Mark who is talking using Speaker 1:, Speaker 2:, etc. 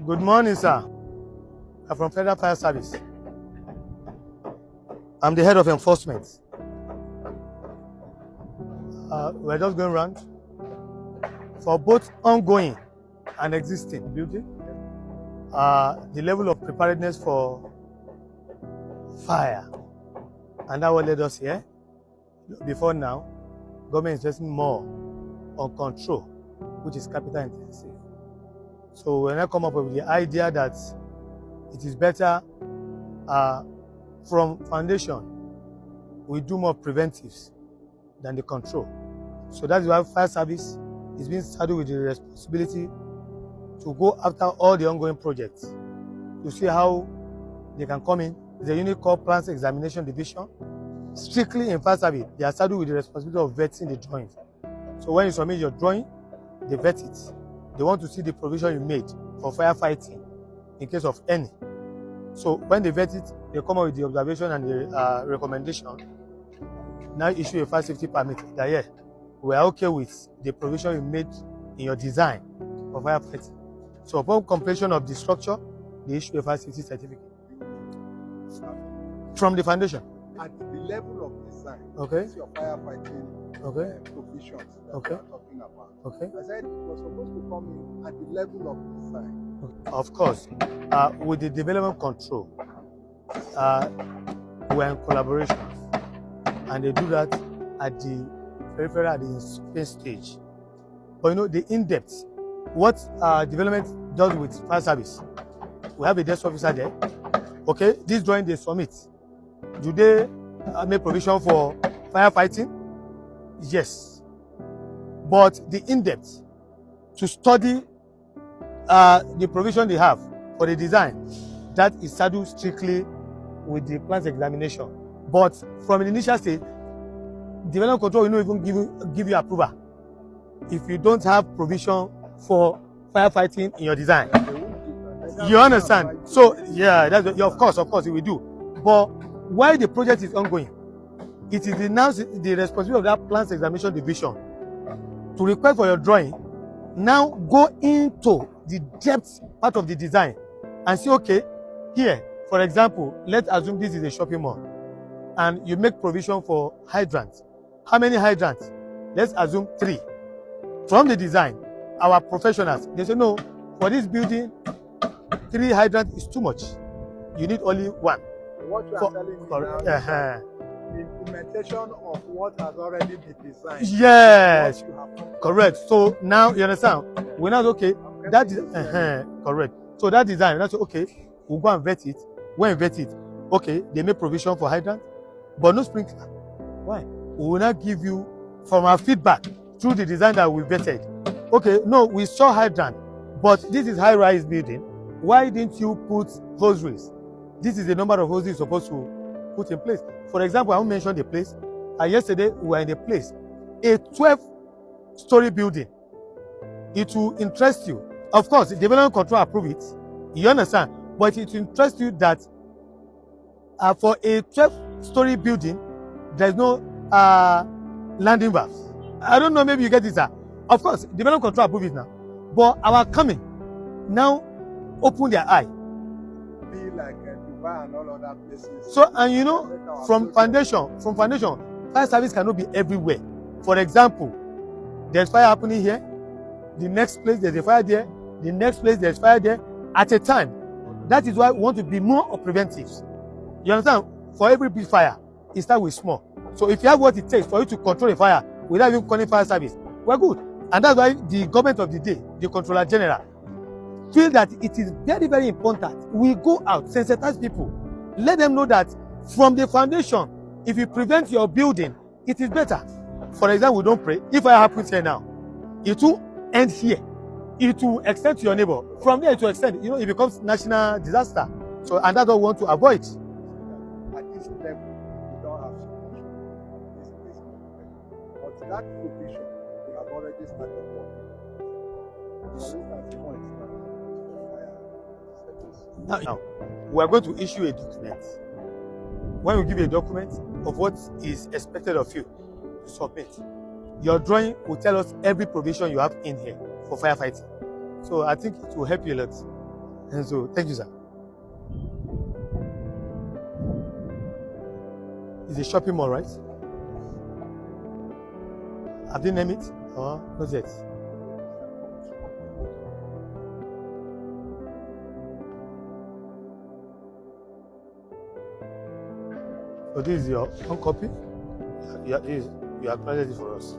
Speaker 1: Good morning, sir. I'm from Federal Fire Service. I'm the head of enforcement. We're just going around for both ongoing and existing building. The level of preparedness for fire, and that what led us here. Before now, government is investing more on control, which is capital intensive. So when I come up with the idea that it is better from foundation, we do more preventives than the control. So that's why fire service is being saddled with the responsibility to go after all the ongoing projects, to see how they can come in. There's a unit called Plans Examination Division. Strictly in fire service, they are saddled with the responsibility of vetting the drawings. So when you submit your drawing, they vet it. They want to see the provision you made for firefighting in case of any. So when they vet it, they come up with the observation and the recommendation. Now issue a fire safety permit that yeah, we are okay with the provision you made in your design for firefighting. So upon completion of the structure, they issue a fire safety certificate from the foundation.
Speaker 2: At the level of design,
Speaker 1: okay,
Speaker 2: your firefighting provisions that we are talking about.
Speaker 1: Okay.
Speaker 2: I said it was supposed to come in at the level of design.
Speaker 1: Of course, with the development control, we're in collaboration, and they do that at the peripheral, at the inspection stage. But you know, the in-depth, what development does with fire service, we have a desk officer there. Okay, this drawing they submit. Do they make provision for firefighting? Yes. But the in-depth, to study the provision they have for the design, that is saddled strictly with the plans examination. But from the initial stage, development control will not even give you approval if you don't have provision for firefighting in your design. You understand? So yeah, of course it will do. But while the project is ongoing, it is now the responsibility of that plans examination division to request for your drawing. Now go into the depth part of the design and say, okay, here, for example, let's assume this is a shopping mall and you make provision for hydrants. How many hydrants? Let's assume 3. From the design, our professionals, they say, no, for this building, 3 hydrants is too much. You need only 1.
Speaker 2: What you are telling me now is the implementation of what has already been designed.
Speaker 1: Yes, correct. So now you understand. We're not okay. That is correct. So that design, that's okay. We'll go and vet it. When we vet it, okay, they make provision for hydrant, but no sprinkler. Why? We will not give you from our feedback through the design that we vetted. Okay, no, we saw hydrant, but this is high-rise building. Why didn't you put hoses? This is the number of hoses you're supposed to put in place. For example, I won't mention the place. Yesterday, we were in a place, a 12-story building. It will interest you. Of course, the development control approve it. You understand? But it will interest you that for a 12-story building, there's no landing valves. I don't know, maybe you get this. Of course, development control approve it now. But our coming now open their eye.
Speaker 2: Be like Dubai and all other places.
Speaker 1: So, and you know, from foundation, fire service cannot be everywhere. For example, there's fire happening here. The next place there's a fire there. The next place there's fire there at a time. That is why we want to be more of preventives. You understand? For every big fire, it starts with small. So if you have what it takes for you to control a fire without even calling fire service, we're good. And that's why the government of the day, the Controller General, feel that it is very, very important. We go out, sensitize people, let them know that from the foundation, if you prevent your building, it is better. For example, we don't pray. If fire happens here now, it will end here. It will extend to your neighbor. From there, it will extend. You know, it becomes national disaster. So, and that's what we want to avoid.
Speaker 2: At this level, we don't have solution. But that provision, we have already started working.
Speaker 1: Now, we are going to issue a document. When we give you a document, of what is expected of you to submit. Your drawing will tell us every provision you have in here for firefighting. So I think it will help you a lot. And so thank you, sir. It's a shopping mall, right? Have they named it or not yet? So this is your own copy. You have created it for us.